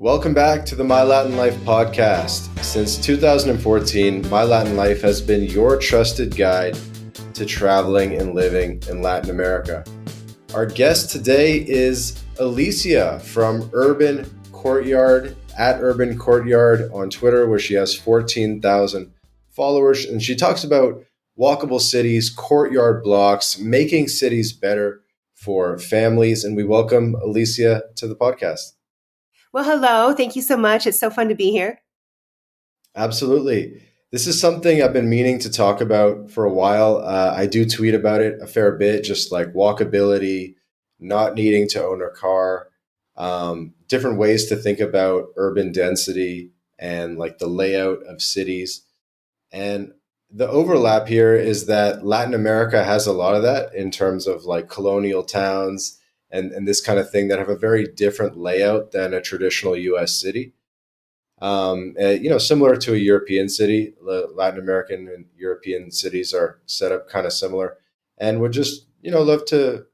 Welcome back to the MyLatinLife podcast. Since 2014, MyLatinLife has been your trusted guide to traveling and living in Latin America. Our guest today is Alicia from Urban Courtyard, at Urban Courtyard on Twitter, where she has 14,000 followers. And she talks about walkable cities, courtyard blocks, making cities better for families. And we welcome Alicia to the podcast. Well, hello. Thank you so much. It's so fun to be here. Absolutely. This is something I've been meaning to talk about for a while. I do tweet about it a fair bit, just like walkability, not needing to own a car, different ways to think about urban density and like the layout of cities. And the overlap here is that Latin America has a lot of that in terms of like colonial towns and this kind of thing that have a very different layout than a traditional US city. Similar to a European city, Latin American and European cities are set up kind of similar. And would just, love to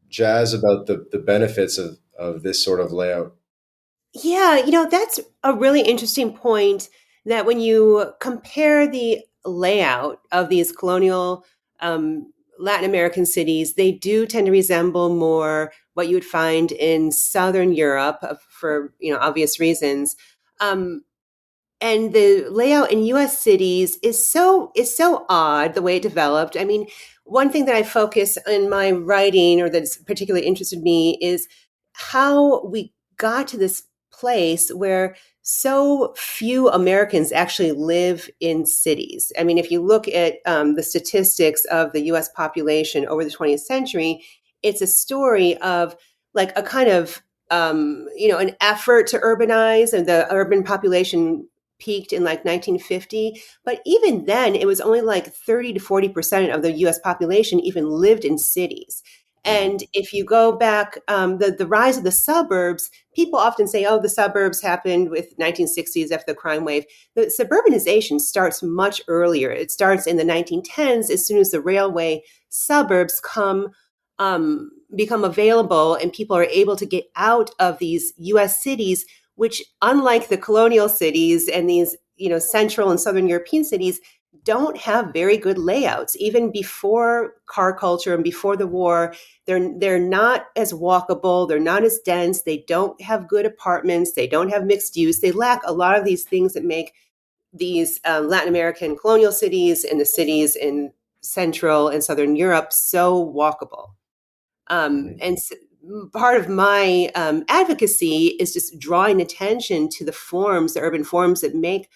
jazz about the benefits of this sort of layout. Yeah, that's a really interesting point that when you compare the layout of these colonial Latin American cities, they do tend to resemble more what you would find in Southern Europe for, obvious reasons. And the layout in U.S. cities is so odd the way it developed. I mean, one thing that I focus in my writing or that's particularly interested me is how we got to this place where so few Americans actually live in cities. I mean, if you look at the statistics of the U.S. population over the 20th century, it's a story of like a kind of an effort to urbanize, and the urban population peaked in like 1950. But even then, it was only like 30 to 40% of the US population even lived in cities. And if you go back, the rise of the suburbs, people often say, oh, the suburbs happened with 1960s after the crime wave. The suburbanization starts much earlier. It starts in the 1910s, as soon as the railway suburbs become available and people are able to get out of these U.S. cities, which, unlike the colonial cities and these, Central and Southern European cities, don't have very good layouts. Even before car culture and before the war, they're not as walkable. They're not as dense. They don't have good apartments. They don't have mixed use. They lack a lot of these things that make these Latin American colonial cities and the cities in Central and Southern Europe so walkable. Part of my advocacy is just drawing attention to the urban forms that make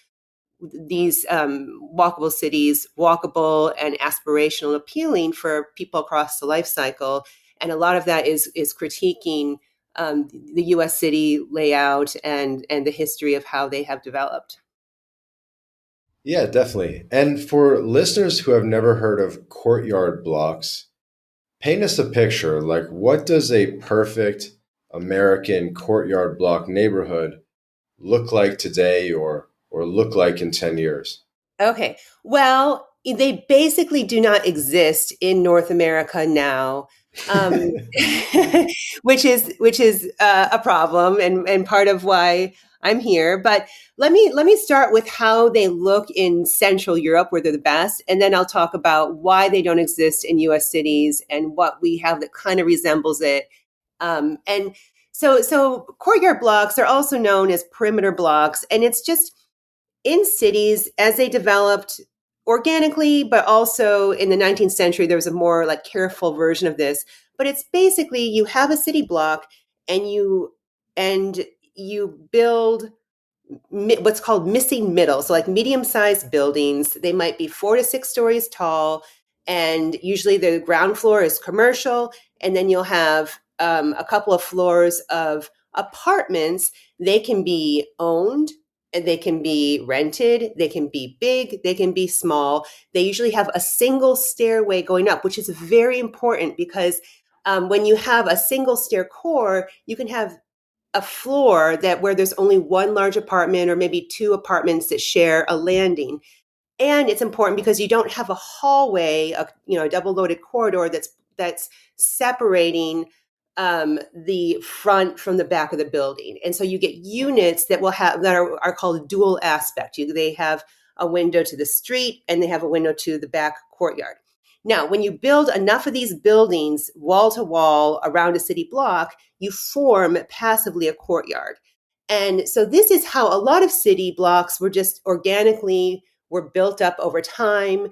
these walkable cities walkable and aspirational and appealing for people across the life cycle. And a lot of that is critiquing the U.S. city layout and the history of how they have developed. Yeah, definitely. And for listeners who have never heard of courtyard blocks, paint us a picture. Like, what does a perfect American courtyard block neighborhood look like today or look like in 10 years? Okay. Well, they basically do not exist in North America now, um, which is a problem and part of why I'm here. But let me start with how they look in Central Europe, where they're the best, and then I'll talk about why they don't exist in U.S. cities and what we have that kind of resembles it. And so courtyard blocks are also known as perimeter blocks, and it's just in cities as they developed organically, but also in the 19th century, there was a more like careful version of this. But it's basically you have a city block and you build what's called missing middle. So like medium-sized buildings, they might be 4 to 6 stories tall. And usually the ground floor is commercial. And then you'll have a couple of floors of apartments. They can be owned, and they can be rented, they can be big, they can be small. They usually have a single stairway going up, which is very important because when you have a single stair core, you can have a floor where there's only one large apartment or maybe 2 apartments that share a landing. And it's important because you don't have a hallway, a double loaded corridor that's separating the front from the back of the building. And so you get units that will have that are called dual aspect. They have a window to the street and they have a window to the back courtyard. Now, when you build enough of these buildings wall to wall around a city block, you form passively a courtyard. And so this is how a lot of city blocks were just organically were built up over time.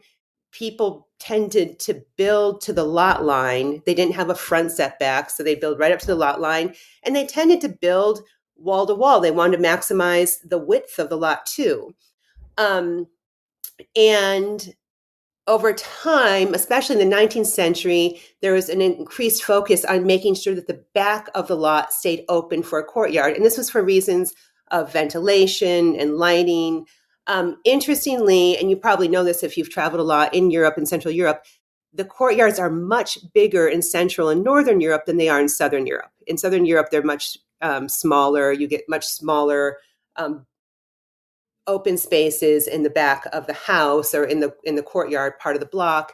People tended to build to the lot line. They didn't have a front setback, so they build right up to the lot line. And they tended to build wall to wall. They wanted to maximize the width of the lot too. And over time, especially in the 19th century, there was an increased focus on making sure that the back of the lot stayed open for a courtyard. And this was for reasons of ventilation and lighting. Interestingly, and you probably know this if you've traveled a lot in Europe and Central Europe, the courtyards are much bigger in Central and Northern Europe than they are in Southern Europe. In Southern Europe, they're much smaller. You get much smaller open spaces in the back of the house or in the courtyard part of the block,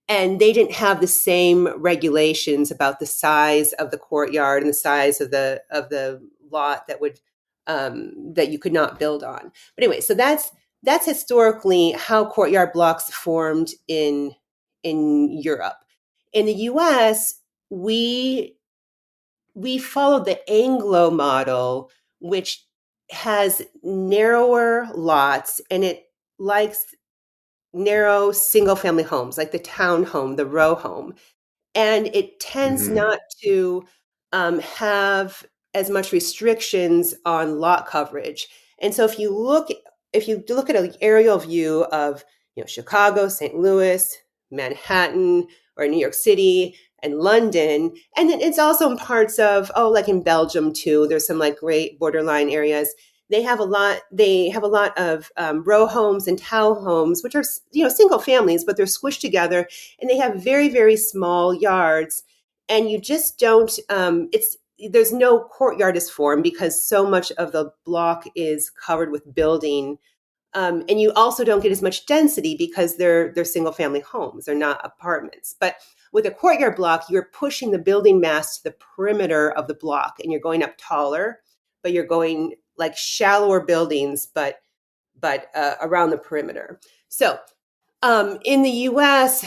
and they didn't have the same regulations about the size of the courtyard and the size of the lot that would that you could not build on. But anyway, so that's historically how courtyard blocks formed in Europe. In the U.S., we followed the Anglo model, which has narrower lots and it likes narrow single family homes like the town home, the row home. And it tends Hmm. not to have as much restrictions on lot coverage. And so if you look at an aerial view of Chicago, St. Louis, Manhattan, or New York City and London, and then it's also in parts of like in Belgium too. There's some like great borderline areas. They have a lot. They have a lot of row homes and townhomes, which are single families, but they're squished together, and they have very very small yards. And you just don't. There's no courtyard is formed because so much of the block is covered with building, and you also don't get as much density because they're single family homes. They're not apartments. But with a courtyard block, you're pushing the building mass to the perimeter of the block, and you're going up taller, but you're going like shallower buildings, but around the perimeter. So in the U.S.,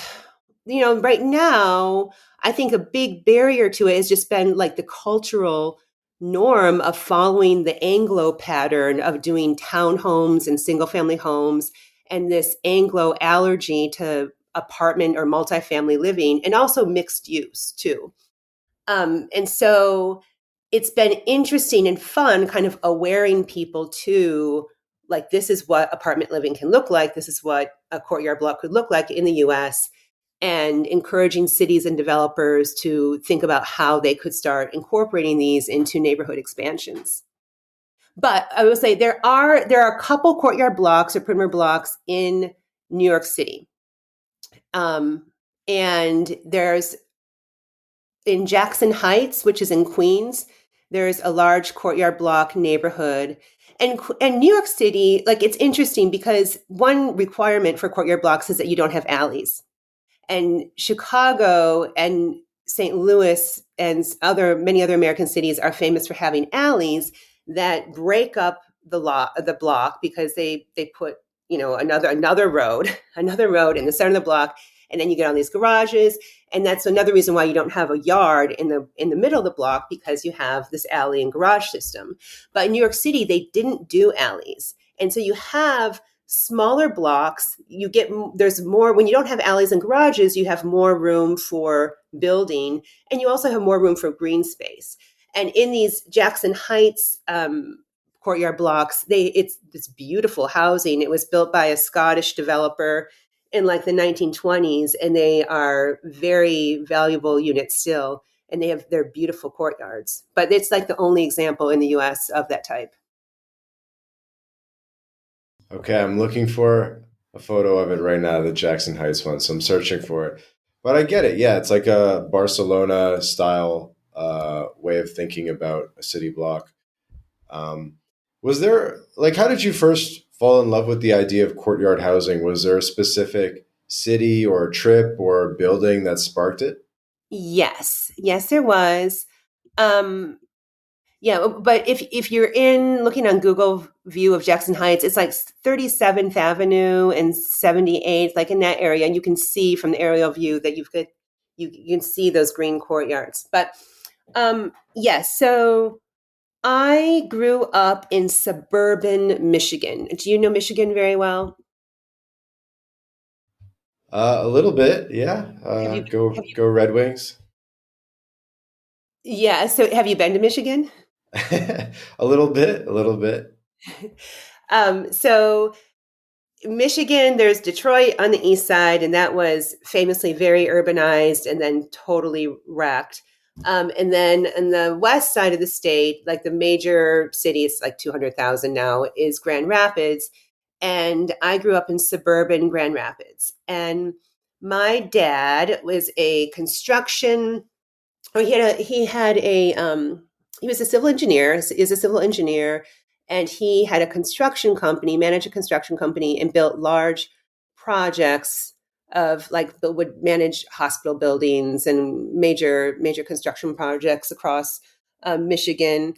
right now, I think a big barrier to it has just been like the cultural norm of following the Anglo pattern of doing townhomes and single family homes, and this Anglo allergy to apartment or multifamily living, and also mixed use too. And so it's been interesting and fun kind of awareing people to like, this is what apartment living can look like. This is what a courtyard block could look like in the US, and encouraging cities and developers to think about how they could start incorporating these into neighborhood expansions. But I will say there are a couple courtyard blocks or perimeter blocks in New York City. And there's in Jackson Heights, which is in Queens, there's a large courtyard block neighborhood. And New York City, like, it's interesting because one requirement for courtyard blocks is that you don't have alleys. And Chicago and St. Louis and many other American cities are famous for having alleys that break up the block, because they put another road another road in the center of the block, and then you get all these garages, and that's another reason why you don't have a yard in the middle of the block, because you have this alley and garage system. But in New York City, they didn't do alleys, and so you have smaller blocks. There's more when you don't have alleys and garages. You have more room for building, and you also have more room for green space. And in these Jackson Heights courtyard blocks, it's this beautiful housing. It was built by a Scottish developer in like the 1920s, and they are very valuable units still, and they're beautiful courtyards. But it's like the only example in the US of that type. Okay, I'm looking for a photo of it right now, the Jackson Heights one. So I'm searching for it. But I get it. Yeah, it's like a Barcelona style way of thinking about a city block. Um, was there, like, how did you first fall in love with the idea of courtyard housing? Was there a specific city or trip or building that sparked it? Yes, there was. Um, yeah, but if you're in looking on Google view of Jackson Heights, it's like 37th Avenue and 78th, like in that area, and you can see from the aerial view that you can see those green courtyards. But yes, so I grew up in suburban Michigan. Do you know Michigan very well? A little bit, yeah. Have you Go have you go Red Wings. Yeah, so have you been to Michigan? A little bit, a little bit. So Michigan, there's Detroit on the east side, and that was famously very urbanized and then totally wrecked. And then on the west side of the state, like the major city, it's like 200,000 now, is Grand Rapids. And I grew up in suburban Grand Rapids. And my dad was a construction or he was a civil engineer, is a civil engineer, and he had a construction company, managed a construction company, and built large projects of like would manage hospital buildings and major construction projects across Michigan,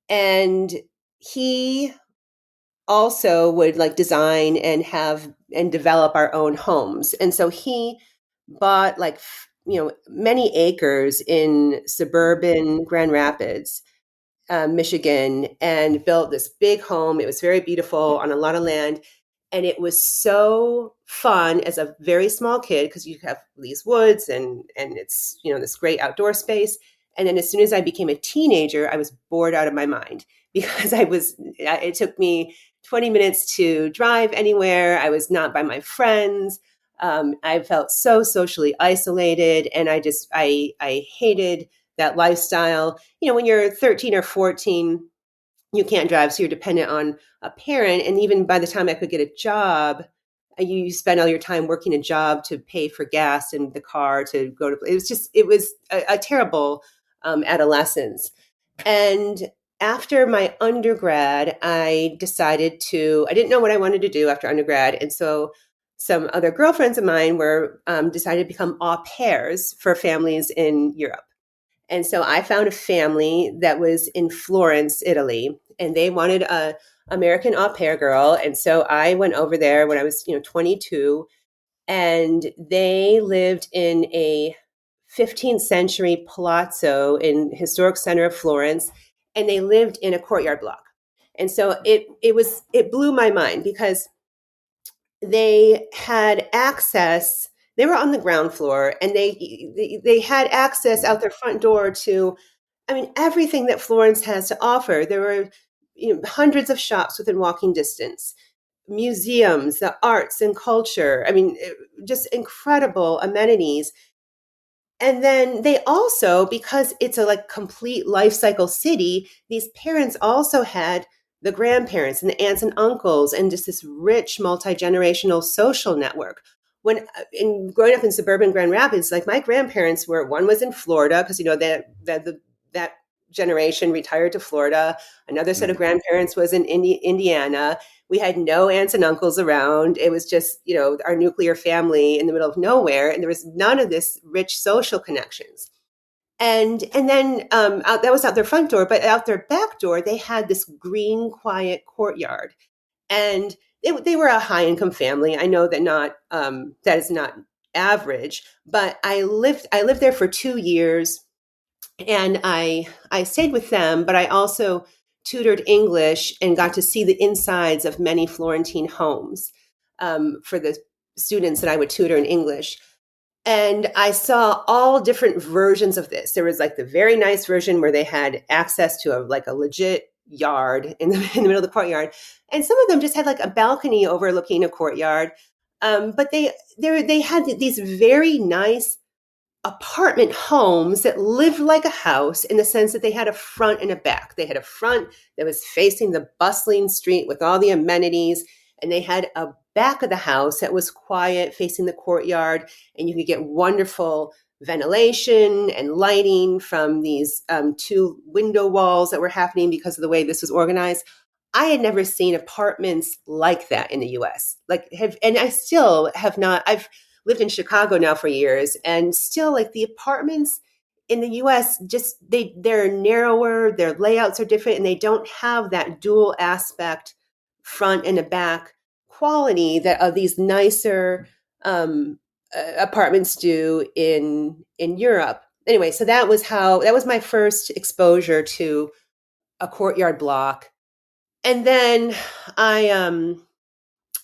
and he also would like design and have and develop our own homes. And so he bought like many acres in suburban Grand Rapids, Michigan, and built this big home. It was very beautiful on a lot of land. And it was so fun as a very small kid because you have these woods and it's this great outdoor space. And then as soon as I became a teenager, I was bored out of my mind because it took me 20 minutes to drive anywhere. I was not by my friends. I felt so socially isolated, and I hated that lifestyle. When you're 13 or 14, you can't drive, so you're dependent on a parent. And even by the time I could get a job, you spend all your time working a job to pay for gas in the car to go to. It was a terrible adolescence. And after my undergrad, I didn't know what I wanted to do after undergrad. And so some other girlfriends of mine were decided to become au pairs for families in Europe. And so I found a family that was in Florence, Italy, and they wanted a American au pair girl. And so I went over there when I was, 22, and they lived in a 15th century palazzo in historic center of Florence, and they lived in a courtyard block. And so it blew my mind because they had access. They were on the ground floor, and they had access out their front door to, I mean, everything that Florence has to offer. There were hundreds of shops within walking distance, museums, the arts and culture. I mean, just incredible amenities. And then they also, because it's a like complete life cycle city, these parents also had the grandparents and the aunts and uncles and just this rich multi-generational social network. When in growing up in suburban Grand Rapids, like my grandparents were, one was in Florida because that generation retired to Florida. Another set of Mm. grandparents was in Indiana. We had no aunts and uncles around. It was just, our nuclear family in the middle of nowhere. And there was none of this rich social connections. And then that was out their front door, but out their back door, they had this green, quiet courtyard. And they were a high income family. I know that is not average, but I lived there for 2 years, and I stayed with them, but I also tutored English and got to see the insides of many Florentine homes for the students that I would tutor in English. And I saw all different versions of this. There was like the very nice version where they had access to a legit yard in the middle of the courtyard, and some of them just had like a balcony overlooking a courtyard. But they had these very nice apartment homes that lived like a house in the sense that they had a front and a back. They had a front that was facing the bustling street with all the amenities, and they had a back of the house that was quiet facing the courtyard, and you could get wonderful ventilation and lighting from these two window walls that were happening because of the way this was organized. I had never seen apartments like that in the US. And I still have not. I've lived in Chicago now for years, and still like the apartments in the US, just they're narrower, their layouts are different, and they don't have that dual aspect front and a back quality that of these nicer um, apartments do in Europe. Anyway, so that was my first exposure to a courtyard block. And then I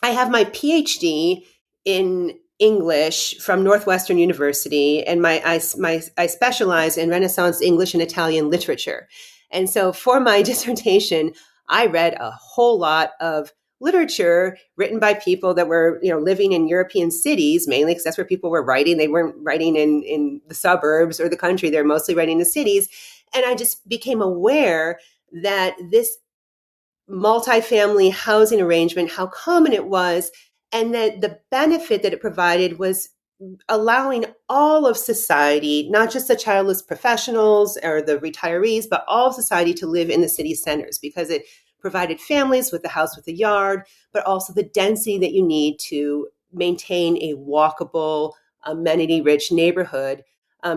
I have my PhD in English from Northwestern University, and I specialize in Renaissance English and Italian literature. And so for my dissertation, I read a whole lot of literature written by people that were, living in European cities, mainly because that's where people were writing. They weren't writing in the suburbs or the country. They're mostly writing in cities. And I just became aware that this multifamily housing arrangement, how common it was, and that the benefit that it provided was allowing all of society, not just the childless professionals or the retirees, but all of society to live in the city centers because it provided families with a house with a yard, but also the density that you need to maintain a walkable, amenity-rich neighborhood.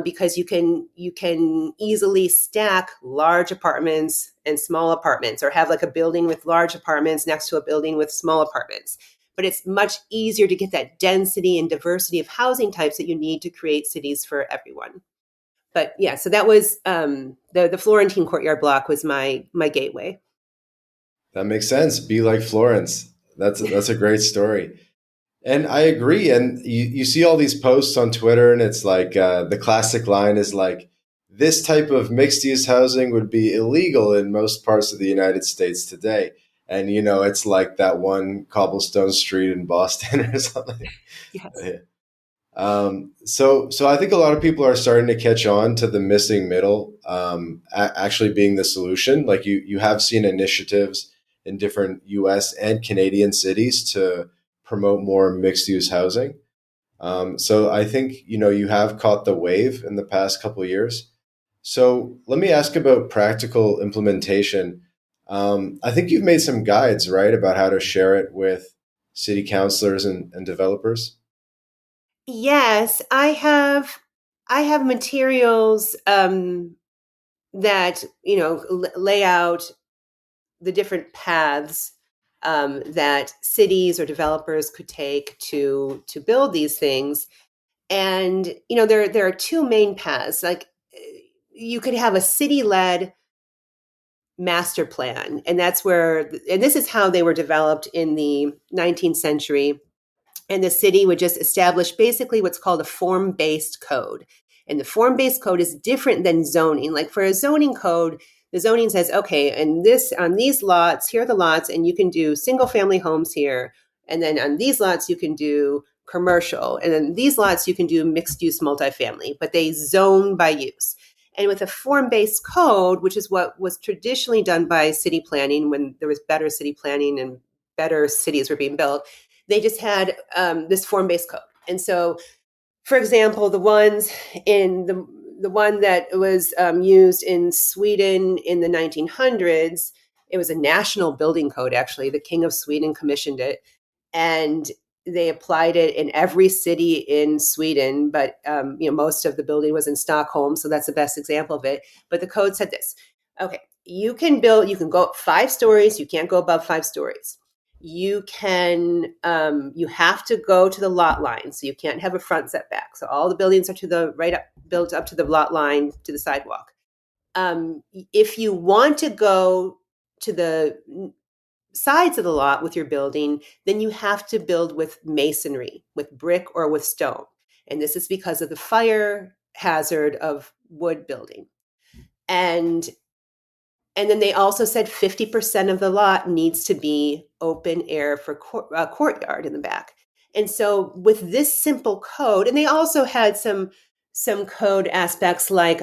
Because you can easily stack large apartments and small apartments, or have like a building with large apartments next to a building with small apartments. But it's much easier to get that density and diversity of housing types that you need to create cities for everyone. But yeah, so that was the Florentine Courtyard Block was my gateway. That makes sense. Be like Florence. That's a great story. And I agree. And you see all these posts on Twitter, and it's like the classic line is like, this type of mixed use housing would be illegal in most parts of the United States today. And, it's like that one cobblestone street in Boston or something. Yes. Yeah. So I think a lot of people are starting to catch on to the missing middle, actually being the solution. Like you have seen initiatives in different US and Canadian cities to promote more mixed use housing. So I think, you have caught the wave in the past couple of years. So let me ask about practical implementation. I think you've made some guides, right, about how to share it with city councilors and developers. Yes, I have materials that lay out the different paths that cities or developers could take to build these things. And there are two main paths. Like you could have a city led master plan, and this is how they were developed in the 19th century. And the city would just establish basically what's called a form-based code. And the form-based code is different than zoning. Like for a zoning code, the zoning says, okay, and this on these lots, here are the lots, and you can do single family homes here. And then on these lots, you can do commercial. And then these lots, you can do mixed use multifamily, but they zone by use. And with a form-based code, which is what was traditionally done by city planning when there was better city planning and better cities were being built, they just had this form-based code. And so, for example, the one that was used in Sweden in the 1900s, it was a national building code. Actually, the King of Sweden commissioned it, and they applied it in every city in Sweden. But most of the building was in Stockholm, so that's the best example of it. But the code said this: okay, you can go up 5 stories. You can't go above 5 stories. You you have to go to the lot line, so you can't have a front setback. So all the buildings are to the right up, built up to the lot line, to the sidewalk. If you want to go to the sides of the lot with your building, then you have to build with masonry, with brick or with stone. And this is because of the fire hazard of wood building. And then they also said 50% of the lot needs to be open air for a courtyard in the back. And so with this simple code, and they also had some code aspects like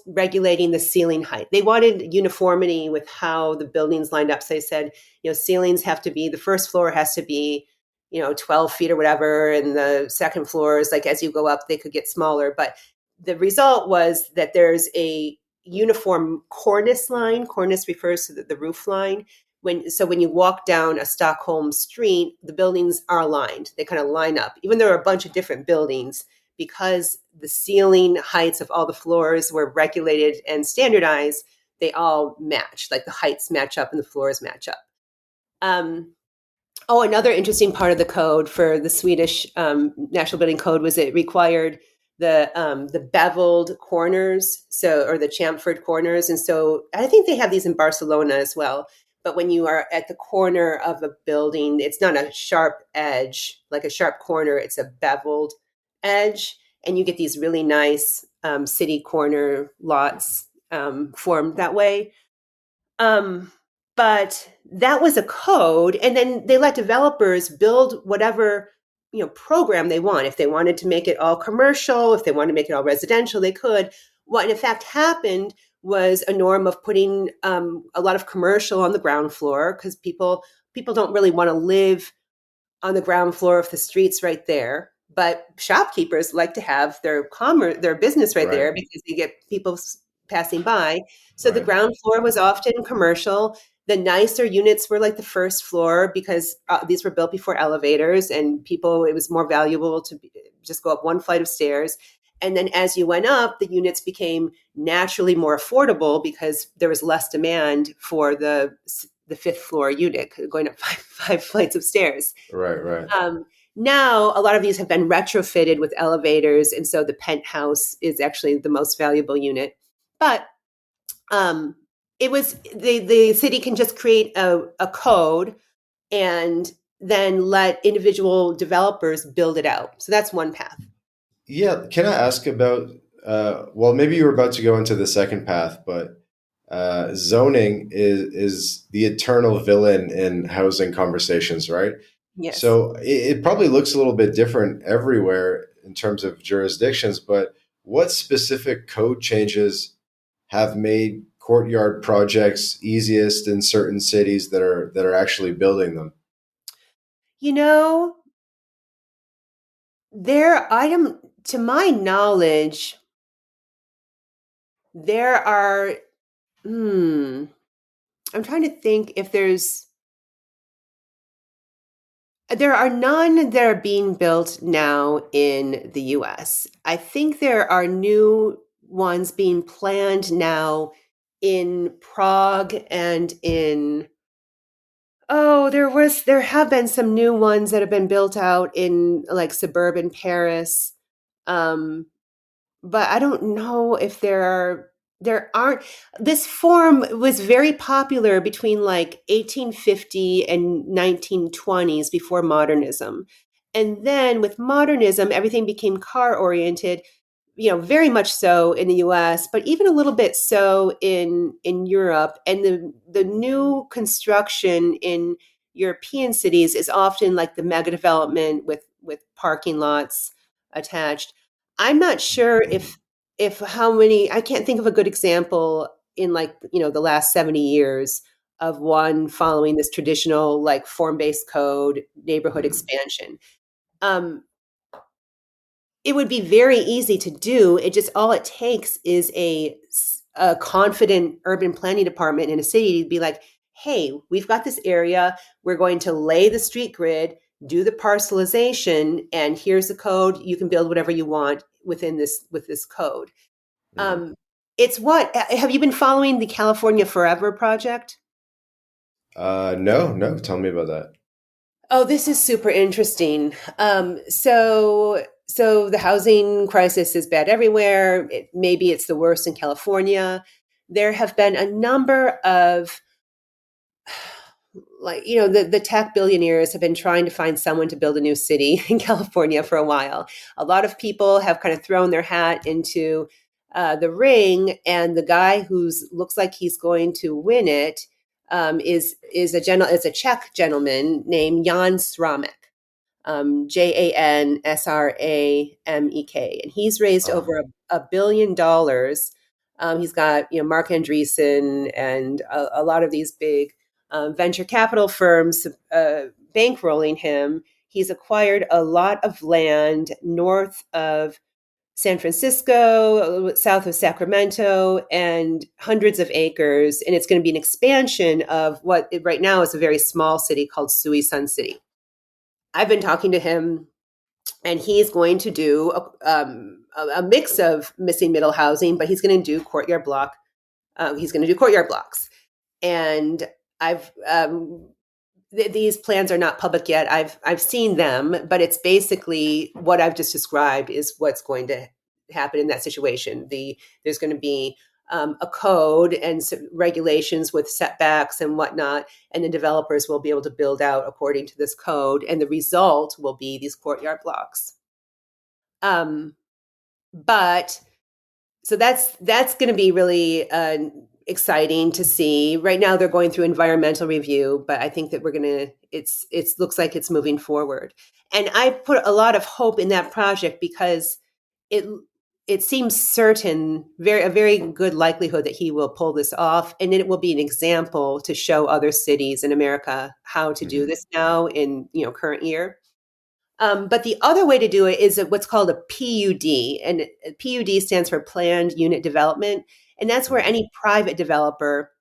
regulating the ceiling height. They wanted uniformity with how the buildings lined up. So they said, ceilings have to be, the first floor has to be 12 feet or whatever, and the second floor is like, as you go up they could get smaller. But the result was that there's a uniform cornice line. Cornice refers to the roof line. When you walk down a Stockholm street, the buildings are aligned. They kind of line up. Even though there are a bunch of different buildings, because the ceiling heights of all the floors were regulated and standardized, they all match, like the heights match up and the floors match up. Um, Oh, another interesting part of the code for the Swedish National Building Code was it required the beveled corners, so or the chamfered corners, and so I think they have these in Barcelona as well. But when you are at the corner of a building, it's not a sharp edge like a sharp corner; it's a beveled edge, and you get these really nice city corner lots formed that way. Um, but that was a code, and then they let developers build whatever program they want. If they wanted to make it all commercial, if they wanted to make it all residential, they could. What in fact happened was a norm of putting a lot of commercial on the ground floor because people don't really want to live on the ground floor if the street's right there. But shopkeepers like to have their business right Right. there because you get people passing by. So the Right. ground floor was often commercial. The nicer units were like the first floor because these were built before elevators, and it was more valuable to just go up one flight of stairs. And then as you went up, the units became naturally more affordable because there was less demand for the fifth floor unit going up five flights of stairs. Right. Right. Um, Now, a lot of these have been retrofitted with elevators, and so the penthouse is actually the most valuable unit. But um, it was the city can just create a code and then let individual developers build it out. So that's one path. Yeah. Can I ask about? Well, maybe you were about to go into the second path, but zoning is the eternal villain in housing conversations, right? Yes. So it probably looks a little bit different everywhere in terms of jurisdictions, but what specific code changes have made courtyard projects easiest in certain cities that are actually building them? You know, to my knowledge, there are, hmm, I'm trying to think if there are none that are being built now in the US. I think there are new ones being planned now in Prague and there have been some new ones that have been built out in like suburban Paris. Um, but I don't know if there aren't this form was very popular between like 1850 and 1920s before modernism. And then with modernism, everything became car oriented, very much so in the US, but even a little bit so in Europe. And the new construction in European cities is often like the mega development with parking lots attached. I'm not sure if how many I can't think of a good example in like the last 70 years of one following this traditional like form-based code neighborhood Mhm. expansion. Um, it would be very easy to do. It just all it takes is a confident urban planning department in a city to be like, "Hey, we've got this area. We're going to lay the street grid, do the parcelization, and here's the code. You can build whatever you want within this with this code." Mhm. Um, it's what have you been following the California Forever project? No, no. Tell me about that. Oh, this is super interesting. So the housing crisis is bad everywhere. Maybe it's the worst in California. There have been a number of the tech billionaires have been trying to find someone to build a new city in California for a while. A lot of people have kind of thrown their hat into the ring, and the guy who's looks like he's going to win it is a Czech gentleman named Jan Sramek, Jansramek, and he's raised Uh, over $1 billion. He's got Mark Andreessen and a lot of these big venture capital firms bankrolling him. He's acquired a lot of land north of San Francisco, south of Sacramento, and hundreds of acres. And it's going to be an expansion of what right now is a very small city called Sui Sun City. I've been talking to him and he's going to do a mix of missing middle housing, but he's going to do courtyard block. He's going to do courtyard blocks, and I've these plans are not public yet. I've seen them, but it's basically what I've just described is what's going to happen in that situation. There's going to be a code and regulations with setbacks and whatnot, and the developers will be able to build out according to this code, and the result will be these courtyard blocks. But so that's going to be really exciting to see. Right now, they're going through environmental review, but I think that we're going to. It looks like it's moving forward, and I put a lot of hope in that project because it it seems certain, a very good likelihood that he will pull this off, and it will be an example to show other cities in America how to do Mhm. this now in current year. But the other way to do it is what's called a PUD, and PUD stands for Planned Unit Development, and that's where Mhm. any private developer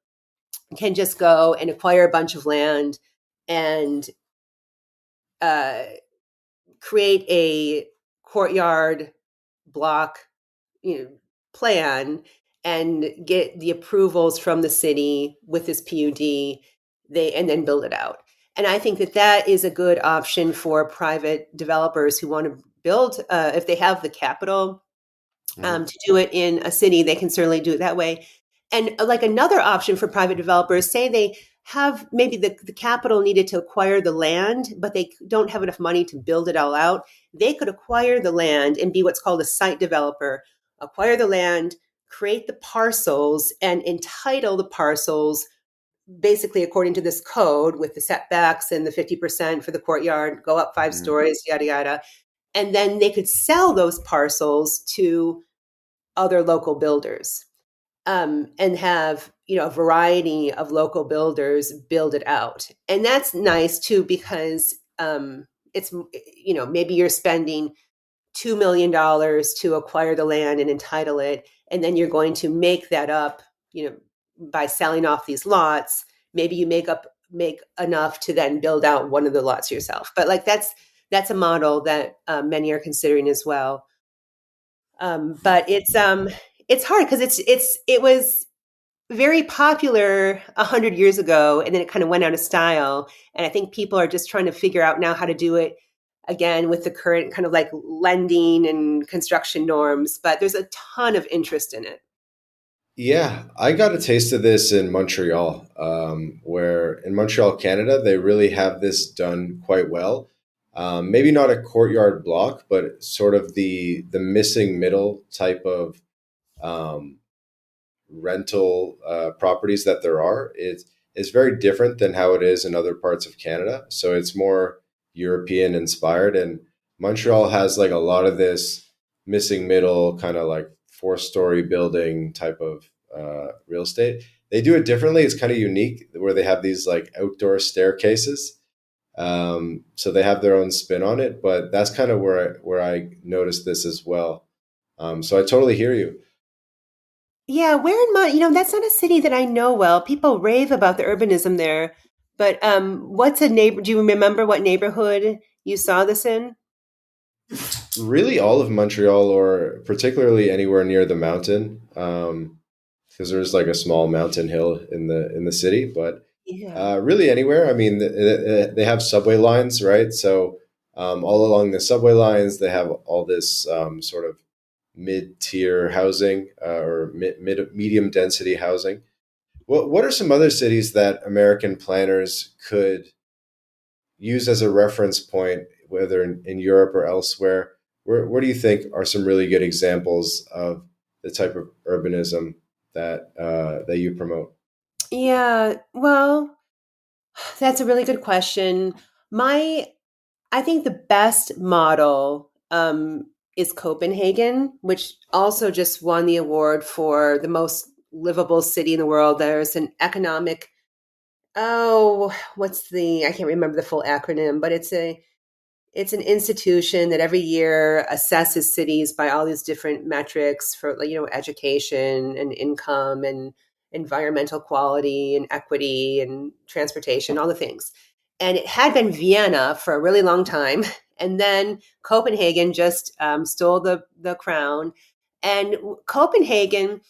can just go and acquire a bunch of land and uh, create a courtyard block, you know, plan and get the approvals from the city with this PUD, and then build it out. And I think that that is a good option for private developers who want to build, if they have the capital Mhm. to do it in a city, they can certainly do it that way. And like another option for private developers, say they have maybe the capital needed to acquire the land, but they don't have enough money to build it all out. They could acquire the land and be what's called a site developer, acquire the land, create the parcels, and entitle the parcels basically according to this code with the setbacks and the 50% for the courtyard, go up 5 stories, yada, yada. And then they could sell those parcels to other local builders, and have a variety of local builders build it out, and that's nice too because it's maybe you're spending $2 million to acquire the land and entitle it, and then you're going to make that up by selling off these lots. Maybe you make enough to then build out one of the lots yourself, but like that's a model that many are considering as well. But it's hard because it was very popular 100 years ago, and then it kind of went out of style. And I think people are just trying to figure out now how to do it again with the current kind of like lending and construction norms. But there's a ton of interest in it. Yeah, I got a taste of this in Montreal, where in Montreal, Canada, they really have this done quite well. Maybe not a courtyard block, but sort of the missing middle type of um, rental properties that there are. It's very different than how it is in other parts of Canada. So it's more European inspired, and Montreal has like a lot of this missing middle kind of like 4 story building type of real estate. They do it differently. It's kind of unique where they have these like outdoor staircases. So they have their own spin on it, but that's kind of where I noticed this as well. So I totally hear you. Yeah, where in that's not a city that I know well. People rave about the urbanism there, but what's a neighbor? Do you remember what neighborhood you saw this in? Really, all of Montreal, or particularly anywhere near the mountain, because there's like a small mountain hill in the city. But Yeah. really anywhere. I mean, they have subway lines, right? So all along the subway lines, they have all this sort of mid-tier housing or medium density housing. What are some other cities that American planners could use as a reference point, whether in Europe or elsewhere? Where do you think are some really good examples of the type of urbanism that you promote? Yeah, well, that's a really good question. My I think the best model is Copenhagen, which also just won the award for the most livable city in the world. There's an economic, I can't remember the full acronym, but it's an institution that every year assesses cities by all these different metrics for education and income and environmental quality and equity and transportation, all the things. and it had been Vienna for a really long time. And then Copenhagen just stole the crown. And Copenhagen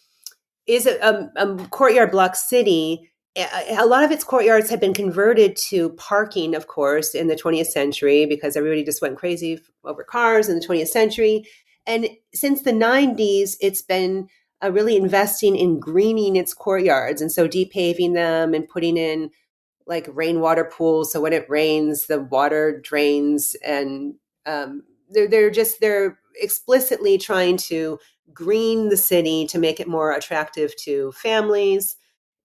is a courtyard block city. A lot of its courtyards have been converted to parking, of course, in the 20th century because everybody just went crazy over cars in the 20th century. And since the 90s, it's been really investing in greening its courtyards. And so depaving them and putting in like rainwater pools. So when it rains, the water drains, and they're explicitly trying to green the city to make it more attractive to families.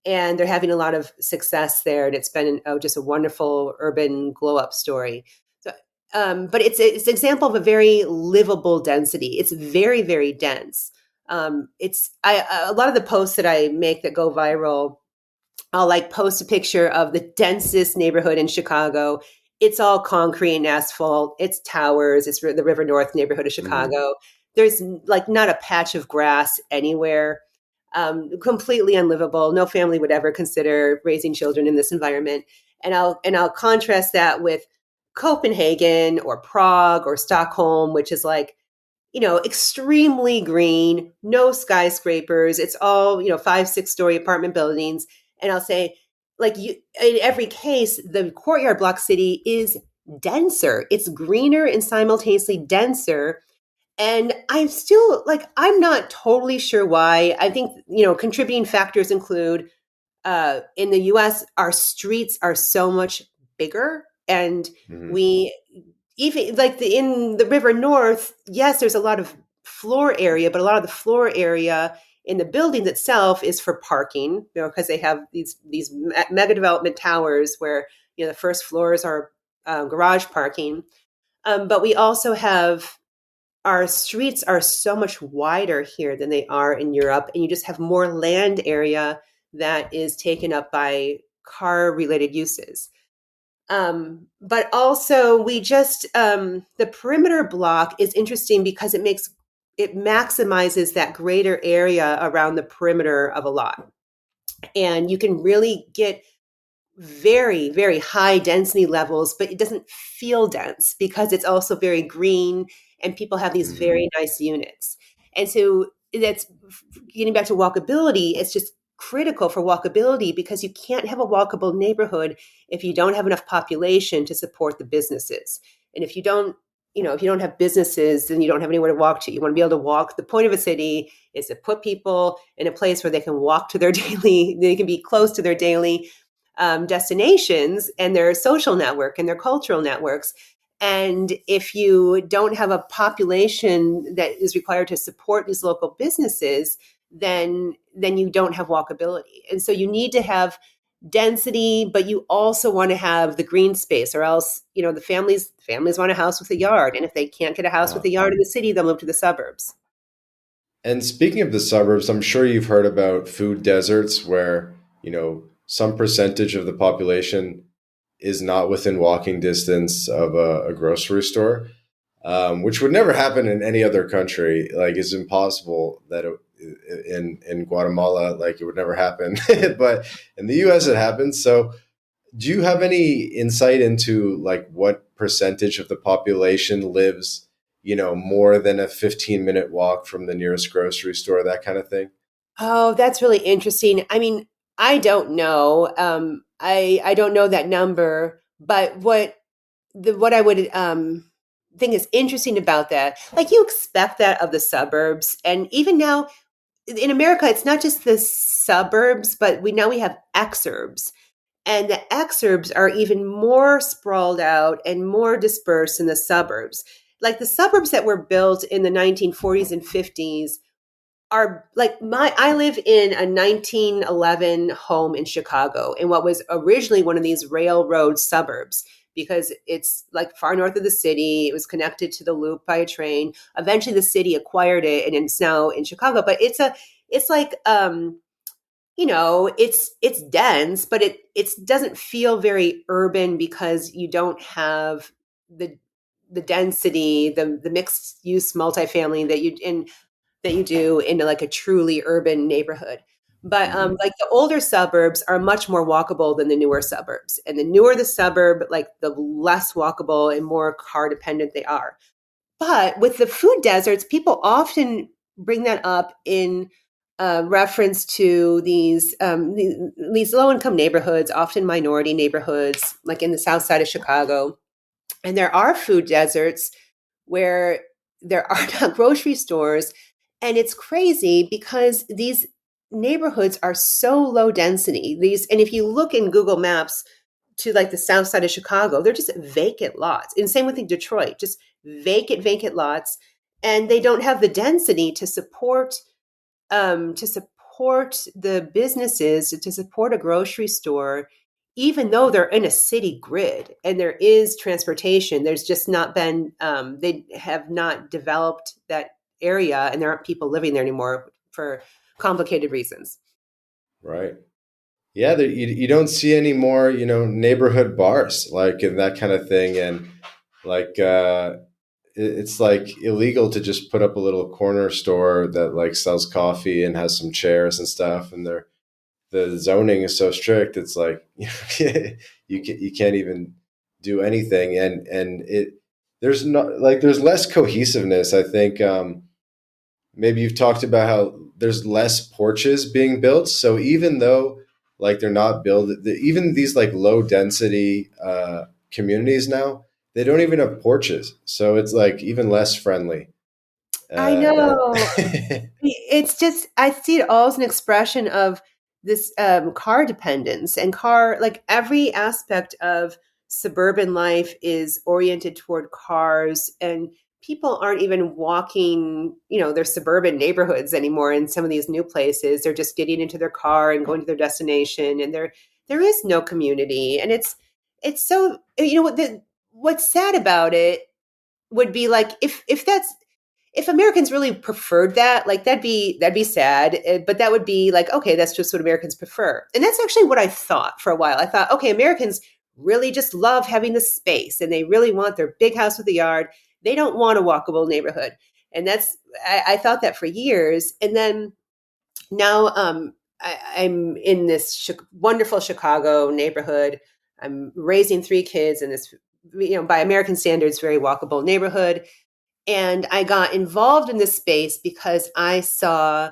And they're having a lot of success there. And it's been just a wonderful urban glow up story. So, but it's an example of a very livable density. It's very, very dense. A lot of the posts that I make that go viral, I'll like post a picture of the densest neighborhood in Chicago. It's all concrete and asphalt. It's towers. It's the River North neighborhood of Mm-hmm. Chicago. There's like not a patch of grass anywhere. Completely unlivable. No family would ever consider raising children in this environment. And I'll contrast that with Copenhagen or Prague or Stockholm, which is like, extremely green, no skyscrapers. It's all, 5, 6 story apartment buildings. And I'll say, like, in every case, the courtyard block city is denser. It's greener and simultaneously denser. And I'm still like, I'm not totally sure why. I think, contributing factors include in the US, our streets are so much bigger. And Mm-hmm. we, even like in the River North, yes, there's a lot of floor area, but a lot of the floor area in the building itself is for parking, because they have these mega development towers where, the first floors are garage parking. But we also have our streets are so much wider here than they are in Europe, and you just have more land area that is taken up by car related uses. But also, the perimeter block is interesting because it maximizes that greater area around the perimeter of a lot, and you can really get very, very high density levels, but it doesn't feel dense because it's also very green and people have these Mm-hmm. very nice units. And so that's getting back to walkability. It's just critical for walkability because you can't have a walkable neighborhood if you don't have enough population to support the businesses. And if you don't have businesses, then you don't have anywhere to walk to. You want to be able to walk. The point of a city is to put people in a place where they can walk to their daily, they can be close to their daily destinations and their social network and their cultural networks. And if you don't have a population that is required to support these local businesses, then you don't have walkability. And so you need to have density, but you also want to have the green space, or else, the families want a house with a yard. And if they can't get a house with Uh, a yard in the city, they'll move to the suburbs. and speaking of the suburbs, I'm sure you've heard about food deserts where, some percentage of the population is not within walking distance of a grocery store, which would never happen in any other country. Like, it's impossible that in Guatemala, like, it would never happen. But in the US, it happens. So, do you have any insight into like what percentage of the population lives, more than a 15-minute walk from the nearest grocery store, that kind of thing? Oh, that's really interesting. I mean, I don't know. I don't know that number, but what I would think is interesting about that, like you expect that of the suburbs, and even now in America, it's not just the suburbs, but we have exurbs, and the exurbs are even more sprawled out and more dispersed than the suburbs. Like the suburbs that were built in the 1940s and 50s are like I live in a 1911 home in Chicago in what was originally one of these railroad suburbs because it's like far north of the city. It was connected to the loop by a train. Eventually the city acquired it and it's now in Chicago, but it's like it's dense, but it doesn't feel very urban because you don't have the the density, the mixed use multifamily that you do into like a truly urban neighborhood. But Hmm. like the older suburbs are much more walkable than the newer suburbs. And the newer the suburb, like the less walkable and more car dependent they are. But with the food deserts, people often bring that up in reference to these low income neighborhoods, often minority neighborhoods, like in the south side of Chicago. And there are food deserts where there are not grocery stores. And it's crazy because these neighborhoods are so low density. And if you look in Google Maps to like the south side of Chicago, they're just vacant lots. And same with in Detroit, just vacant lots. And they don't have the density to support the businesses, to support a grocery store, even though they're in a city grid and there is transportation. There's just not been, they have not developed that area and there aren't people living there anymore for complicated reasons. Right. Yeah, you don't see any more, neighborhood bars like and that kind of thing, and like it's like illegal to just put up a little corner store that like sells coffee and has some chairs and stuff, and the zoning is so strict. It's like you can't even do anything, and it there's not like there's less cohesiveness. I think maybe you've talked about how there's less porches being built. So even though like they're not built, even these like low density communities now, they don't even have porches. So it's like even less friendly. I And know. It's just I see it all as an expression of this car dependence and car like every aspect of suburban life is oriented toward cars and people aren't even walking, their suburban neighborhoods anymore in some of these new places. They're just getting into their car and going to their destination and there is no community and it's so what's sad about it would be like if Americans really preferred that, like that'd be sad. But that would be like, okay, that's just what Americans prefer. And that's actually what I thought for a while. I thought, okay, Americans really just love having the space and they really want their big house with a yard. They don't want a walkable neighborhood. And I thought that for years. And then now I'm in this wonderful Chicago neighborhood. I'm raising three kids in this, by American standards, very walkable neighborhood. And I got involved in this space because I saw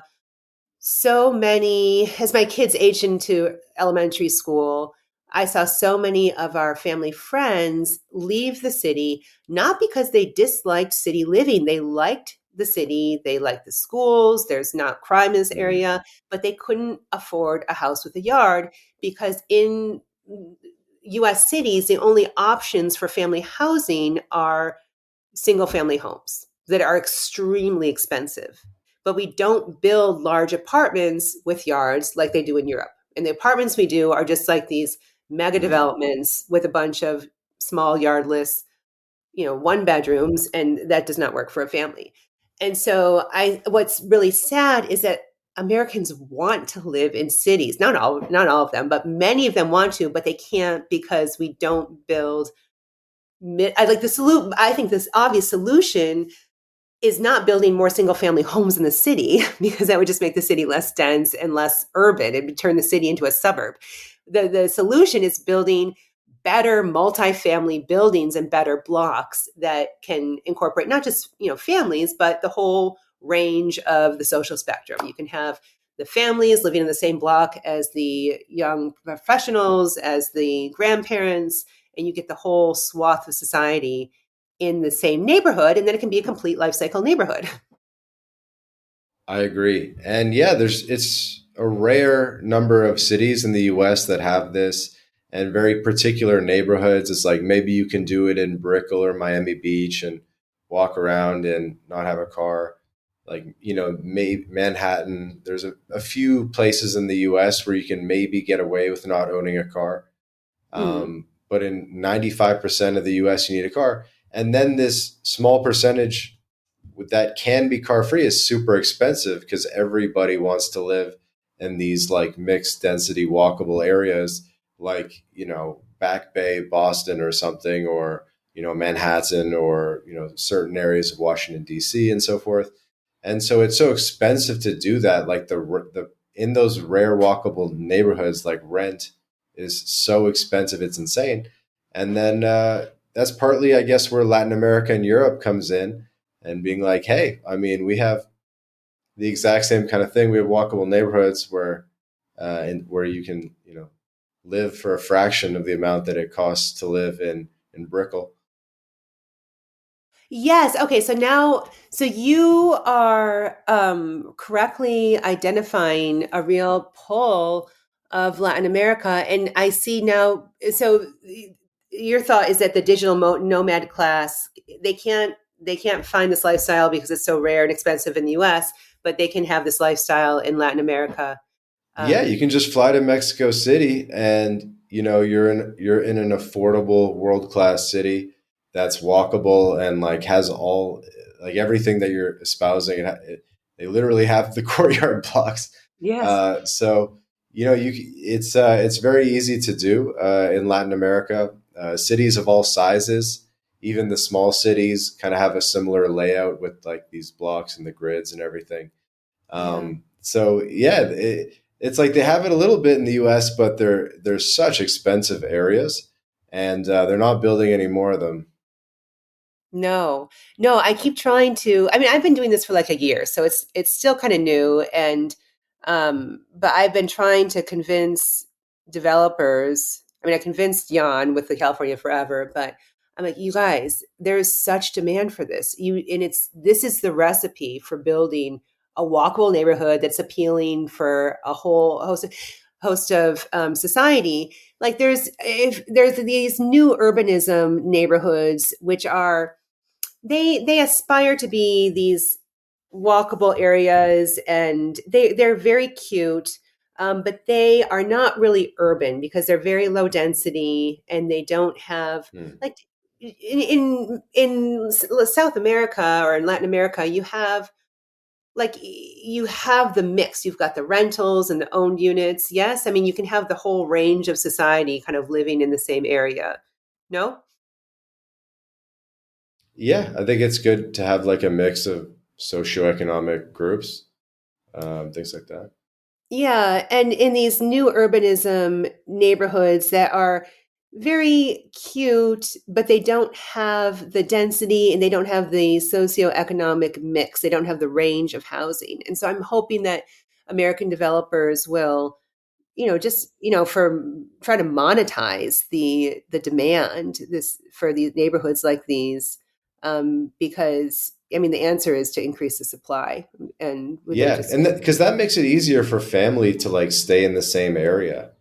so many, as my kids aged into elementary school, I saw so many of our family friends leave the city, not because they disliked city living. They liked the city, they liked the schools, there's not crime in this Mhm. area, but they couldn't afford a house with a yard because in US cities, the only options for family housing are single family homes that are extremely expensive. But we don't build large apartments with yards like they do in Europe. And the apartments we do are just like these mega Mhm. developments with a bunch of small yardless, one bedrooms, and that does not work for a family. And so what's really sad is that Americans want to live in cities. Not all of them, but many of them want to, but they can't because we don't build I like the solution. I think this obvious solution is not building more single family homes in the city because that would just make the city less dense and less urban. It would turn the city into a suburb. The solution is building better multifamily buildings and better blocks that can incorporate not just families but the whole range of the social spectrum. You can have the families living in the same block as the young professionals, as the grandparents, and you get the whole swath of society in the same neighborhood, and then it can be a complete life cycle neighborhood. I agree. And yeah, it's a rare number of cities in the US that have this, and very particular neighborhoods. It's like maybe you can do it in Brickell or Miami Beach and walk around and not have a car. Like, Manhattan, there's a few places in the US where you can maybe get away with not owning a car. Mm. But in 95% of the US, you need a car. And then this small percentage that can be car free is super expensive because everybody wants to live in these like mixed density walkable areas like Back Bay, Boston or something, or Manhattan, or certain areas of Washington D.C. and so forth. And so it's so expensive to do that. Like the in those rare walkable neighborhoods, like rent is so expensive, it's insane. And then that's partly, I guess, where Latin America and Europe comes in and being like, hey, I mean, we have the exact same kind of thing. We have walkable neighborhoods where you can, live for a fraction of the amount that it costs to live in Brickell. Yes. Okay. So now, so you are correctly identifying a real pull of Latin America, and I see now. So your thought is that the digital nomad class, they can't they can't find this lifestyle because it's so rare and expensive in the U.S., but they can have this lifestyle in Latin America. Yeah, you Um, can just fly to Mexico City, and you're in an affordable world class city that's walkable and like has all like everything that you're espousing. They literally have the courtyard blocks. yes. So it's very easy to do in Latin America. Cities of all sizes, even the small cities, kind of have a similar layout with like these blocks and the grids and everything. Yeah. So yeah, it's like they have it a little bit in the U.S., but they're such expensive areas, and they're not building any more of them. No, no, I keep trying to. I mean, I've been doing this for like a year, so it's still kind of new, and but I've been trying to convince developers. I mean, I convinced Jan with the California Forever, but I'm like, you guys, there's such demand for this. And this is the recipe for building a walkable neighborhood that's appealing for a whole host of society. Like there's these new urbanism neighborhoods which are they aspire to be these walkable areas, and they're very cute, but they are not really urban because they're very low density and they don't have Hmm. like in South America or in Latin America you have the mix. You've got the rentals and the owned units. Yes, I mean you can have the whole range of society kind of living in the same area. No. Yeah, I think it's good to have like a mix of socioeconomic groups, things like that. Yeah, and in these new urbanism neighborhoods that are very cute, but they don't have the density and they don't have the socioeconomic mix. They don't have the range of housing. And so I'm hoping that American developers will, just, for try to monetize the demand this for these neighborhoods like these, because I mean the answer is to increase the supply, and they're Yeah, just and because that makes it easier for family to like stay in the same area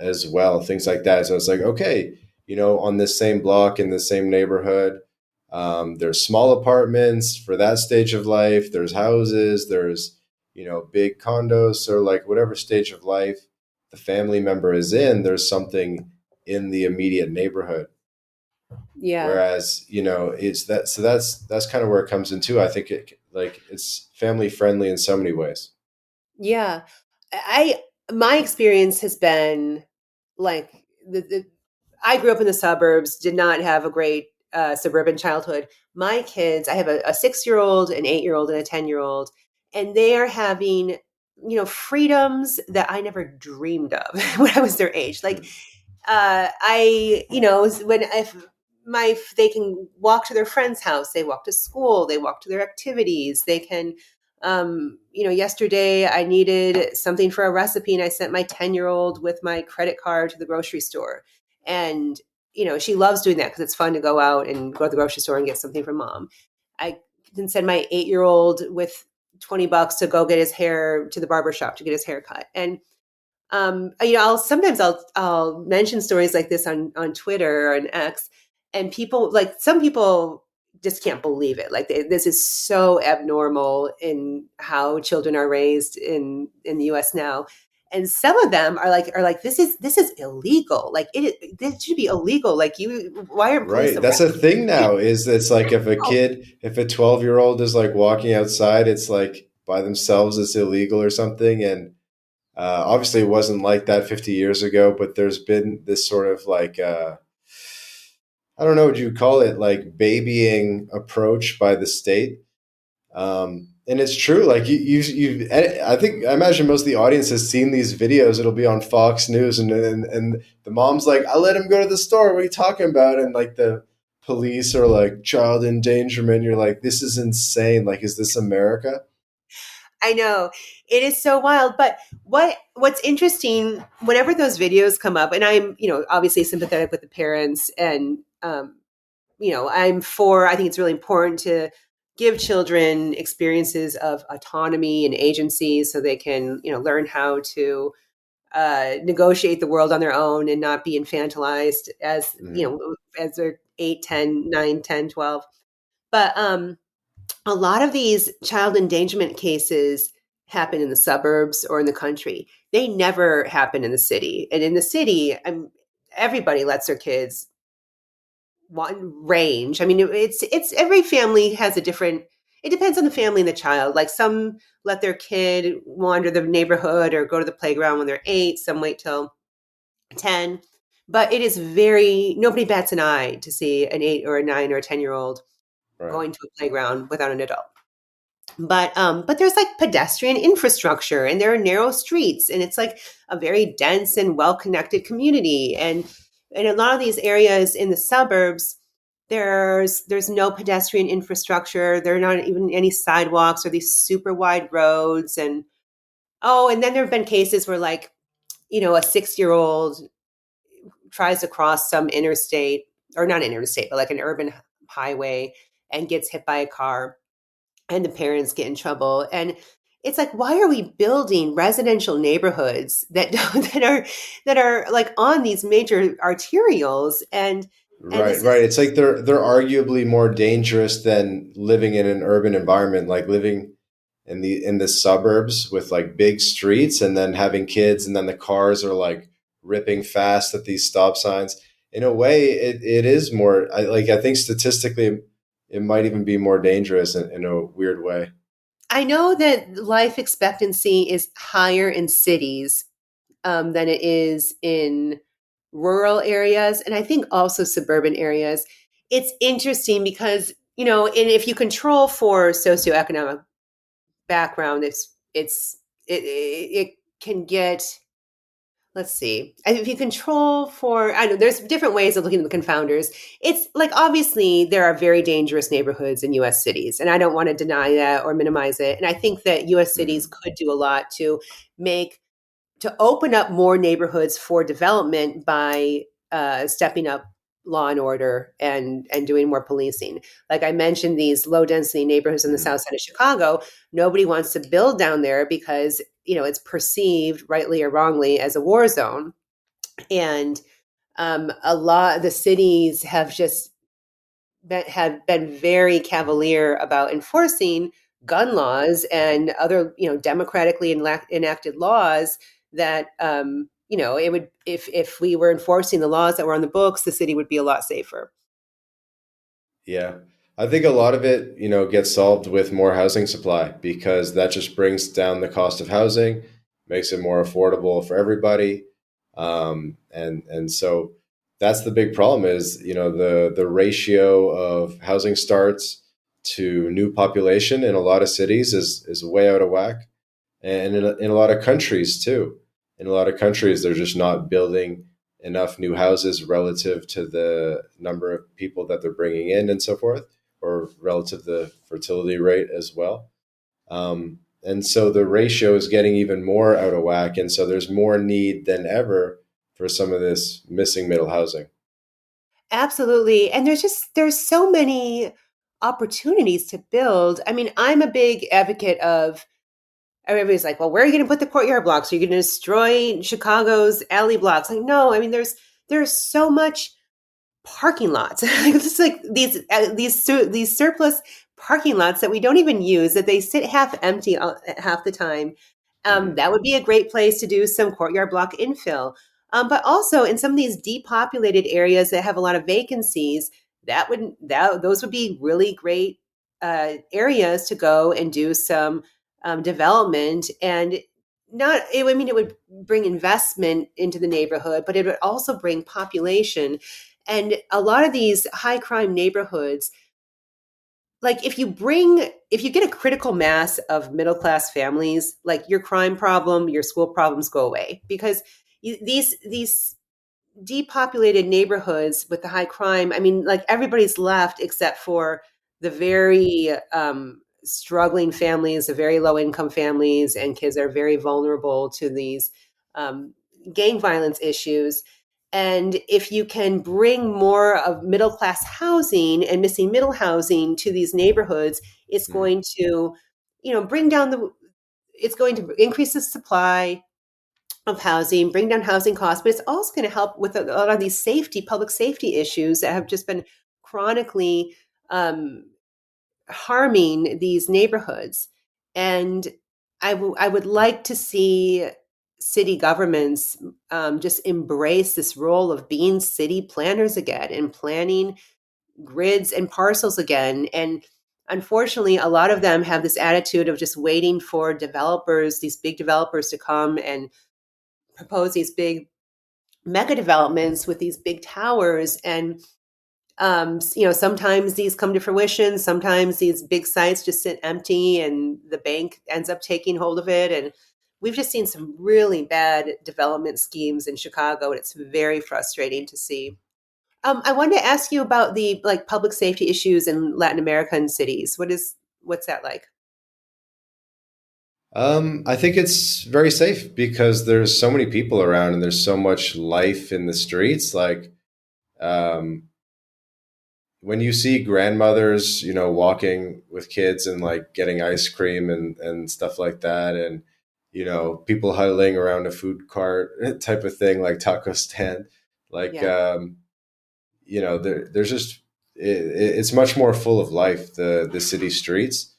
as well, things like that. So it's like, okay, on this same block in the same neighborhood, there's small apartments for that stage of life. There's houses. There's big condos or like whatever stage of life the family member is in. There's something in the immediate neighborhood. yeah. Whereas it's that. So that's kind of where it comes into. I think it's family friendly in so many ways. Yeah. I my experience has been like I grew up in the suburbs, did not have a great suburban childhood. My kids, I have a 6-year old, an 8-year old, and a 10-year old, and they are having, freedoms that I never dreamed of when I was their age. Like I, when if they can walk to their friend's house, they walk to school, they walk to their activities, they can, yesterday I needed something for a recipe and I sent my 10-year-old with my credit card to the grocery store. And, she loves doing that because it's fun to go out and go to the grocery store and get something from mom. I can send my 8-year-old with $20 to go get his hair to the barber shop to get his hair cut. And I'll mention stories like this on Twitter or on X, and some people just can't believe it. Like this is so abnormal in how children are raised in the U.S. now, and some of them are like this is illegal. Like this should be illegal. Like why aren't police Right. That's a arresting thing now is it's like if a 12-year-old is like walking outside, it's like by themselves, it's illegal or something. And obviously it wasn't like that 50 years ago, but there's been this sort of like, I don't know what you call it, like babying approach by the state And it's true. Like I imagine most of the audience has seen these videos. It'll be on Fox News, and the mom's like, "I let him go to the store. What are you talking about?" And like the police are like, "Child endangerment." You're like, "This is insane. Like, is this America?" I know it is so wild, but what's interesting whenever those videos come up, and I'm obviously sympathetic with the parents, and I think it's really important to give children experiences of autonomy and agency so they can learn how to negotiate the world on their own and not be infantilized Mhm. as they're 8, 10, 9, 10, 12. But a lot of these child endangerment cases happen in the suburbs or in the country. They never happen in the city. And in the city, everybody lets their kids one range. I mean, it's every family has a different. It depends on the family and the child. Like some let their kid wander the neighborhood or go to the playground when they're 8. Some wait till 10. But it is very nobody bats an eye to see an 8 or a 9 or a 10-year-old Right. going to a playground without an adult. But there's like pedestrian infrastructure and there are narrow streets and it's like a very dense and well-connected community. And in a lot of these areas in the suburbs, there's no pedestrian infrastructure. There are not even any sidewalks or these super wide roads. And then there have been cases where like, a 6-year-old tries to cross some interstate, or not an interstate, but like an urban highway, and gets hit by a car and the parents get in trouble. And it's like, why are we building residential neighborhoods that that are like on these major arterials? And Right, this right. is, It's like they're arguably more dangerous than living in an urban environment, like living in the suburbs with like big streets and then having kids and then the cars are like ripping fast at these stop signs. In a way, it is more I think statistically it might even be more dangerous in a weird way. I know that life expectancy is higher in cities than it is in rural areas, and I think also suburban areas. It's interesting because and if you control for socioeconomic background, it can get, let's see, if you control for, I don't know, there's different ways of looking at the confounders. It's like obviously there are very dangerous neighborhoods in US cities, and I don't want to deny that or minimize it. And I think that US cities Mhm. could do a lot make to open up more neighborhoods for development by stepping up law and order and doing more policing. Like I mentioned, these low density neighborhoods in the Mhm. south side of Chicago, nobody wants to build down there because it's perceived, rightly or wrongly, as a war zone. And a lot of the cities have been very cavalier about enforcing gun laws and other democratically enacted laws that it would, if we were enforcing the laws that were on the books, the city would be a lot safer. Yeah. I think a lot of it, gets solved with more housing supply because that just brings down the cost of housing, makes it more affordable for everybody. And so that's the big problem is, the ratio of housing starts to new population in a lot of cities is way out of whack. And in a lot of countries too. In a lot of countries, they're just not building enough new houses relative to the number of people that they're bringing in and so forth, or relative to the fertility rate as well. And so the ratio is getting even more out of whack. And so there's more need than ever for some of this missing middle housing. Absolutely. And there's so many opportunities to build. I mean, I'm a big advocate of, everybody's like, well, where are you going to put the courtyard blocks? Are you going to destroy Chicago's alley blocks? Like, no, I mean, there's so much parking lots. Just like these surplus parking lots that we don't even use, that they sit half empty half the time. Mhm. That would be a great place to do some courtyard block infill. But also in some of these depopulated areas that have a lot of vacancies, those would be really great areas to go and do some development. And not, I mean, it would bring investment into the neighborhood, but it would also bring population. And a lot of these high crime neighborhoods, like if you get a critical mass of middle class families, like your crime problem, your school problems go away because these depopulated neighborhoods with the high crime, I mean, like everybody's left except for the very struggling families, the very low income families, and kids are very vulnerable to these um, gang violence issues. And if you can bring more of middle class housing and missing middle housing to these neighborhoods, it's Mm. going to, bring down it's going to increase the supply of housing, bring down housing costs, but it's also going to help with a lot of these public safety issues that have just been chronically um, harming these neighborhoods. And I would like to see city governments just embrace this role of being city planners again and planning grids and parcels again. And unfortunately, a lot of them have this attitude of just waiting for developers, these big developers, to come and propose these big mega developments with these big towers. And sometimes these come to fruition, sometimes these big sites just sit empty and the bank ends up taking hold of it. And we've just seen some really bad development schemes in Chicago, and it's very frustrating to see. I wanted to ask you about the like public safety issues in Latin American cities. What's that like? I think it's very safe because there's so many people around and there's so much life in the streets. Like, um, when you see grandmothers, walking with kids and like getting ice cream and stuff like that, and people huddling around a food cart type of thing, like taco stand, like Yeah. there's just it's much more full of life, the city streets.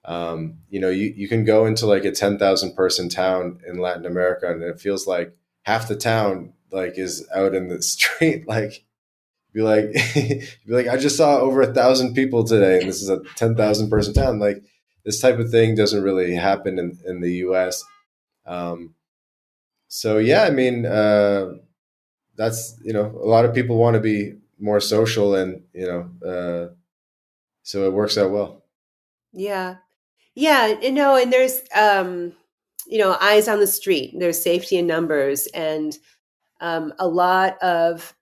You can go into like a 10,000 person town in Latin America, and it feels like half the town like is out in the street, like be like, I just saw over 1,000 people today, and this is a 10,000 person town. Like this type of thing doesn't really happen in the U.S. Um, so yeah, I mean, that's a lot of people want to be more social, and so it works out well. Yeah. Yeah, and there's eyes on the street. There's safety in numbers, and a lot of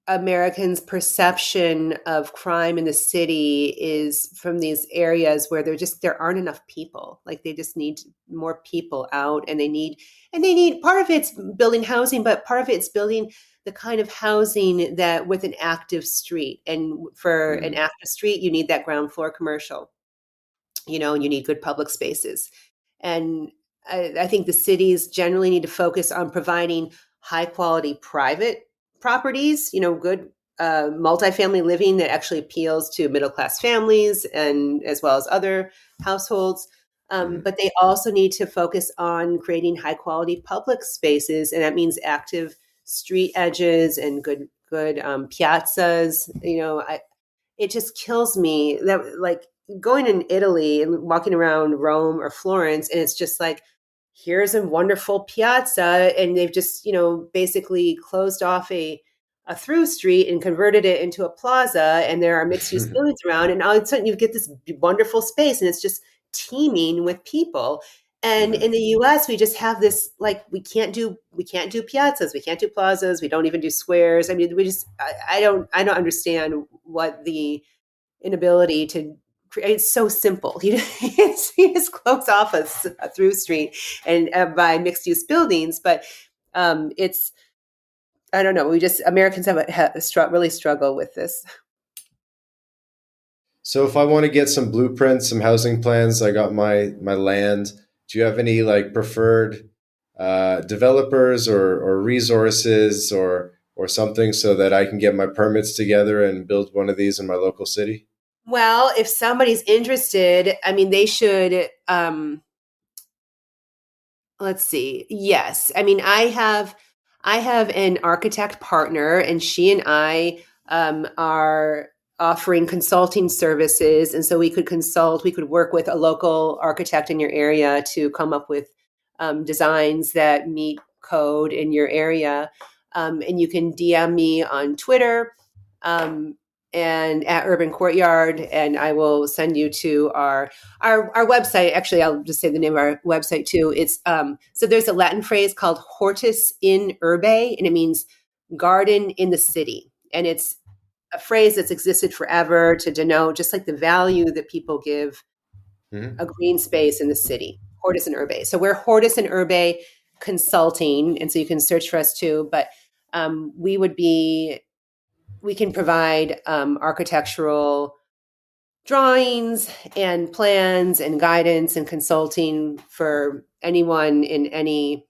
Americans' perception of crime in the city is from these areas where there aren't enough people. Like they just need more people out, and they need part of it's building housing, but part of it's building the kind of housing that with an active street. And for an Mm. active street, you need that ground floor commercial, and you need good public spaces. And I think the cities generally need to focus on providing high quality private properties, good multifamily living that actually appeals to middle class families and as well as other households. Mm. But they also need to focus on creating high quality public spaces, and that means active street edges and good piazzas. It just kills me that like going in Italy and walking around Rome or Florence, and it's just like, here's a wonderful piazza, and they've just basically closed off a through street and converted it into a plaza, and there are mixed use buildings around, and all of a sudden you get this wonderful space, and it's just teeming with people. And Mm. in the US, we just have this like we can't do piazzas, we can't do plazas, we don't even do squares. I mean, I don't understand what the inability to create. It's so simple. You just close off a through street and by mixed use buildings, but it's I don't know. We just Americans really struggle with this. So if I want to get some blueprints, some housing plans, I got my land. Do you have any like preferred developers or resources or something so that I can get my permits together and build one of these in my local city? Well, if somebody's interested, I mean, they should. Let's see. Yes. I mean, I have an architect partner, and she and I are offering consulting services, and so we could work with a local architect in your area to come up with designs that meet code in your area. And you can DM me on Twitter, um, and at Urban Courtyard, and I will send you to our website. Actually, I'll just say the name of our website too. It's so there's a Latin phrase called hortus in urbe, and it means garden in the city, and it's a phrase that's existed forever to denote just like the value that people give Mhm. a green space in the city. Hortus in urbe. So we're Hortus in urbe consulting, and so you can search for us too. But we can provide architectural drawings and plans and guidance and consulting for anyone in any,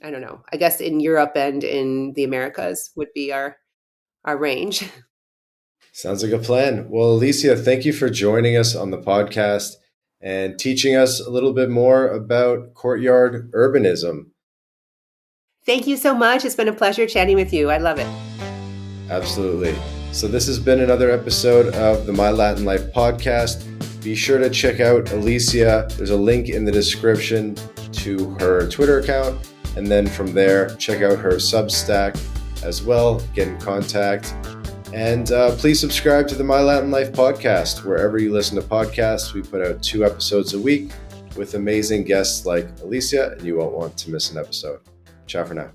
I don't know, I guess in Europe and in the Americas would be our range. Sounds like a plan. Well, Alicia, thank you for joining us on the podcast and teaching us a little bit more about courtyard urbanism. Thank you so much. It's been a pleasure chatting with you. I love it. Absolutely. So this has been another episode of the MyLatinLife podcast. Be sure to check out Alicia. There's a link in the description to her Twitter account. And then from there, check out her Substack as well. Get in contact. And please subscribe to the MyLatinLife podcast. Wherever you listen to podcasts, we put out 2 episodes a week with amazing guests like Alicia, and you won't want to miss an episode. Ciao for now.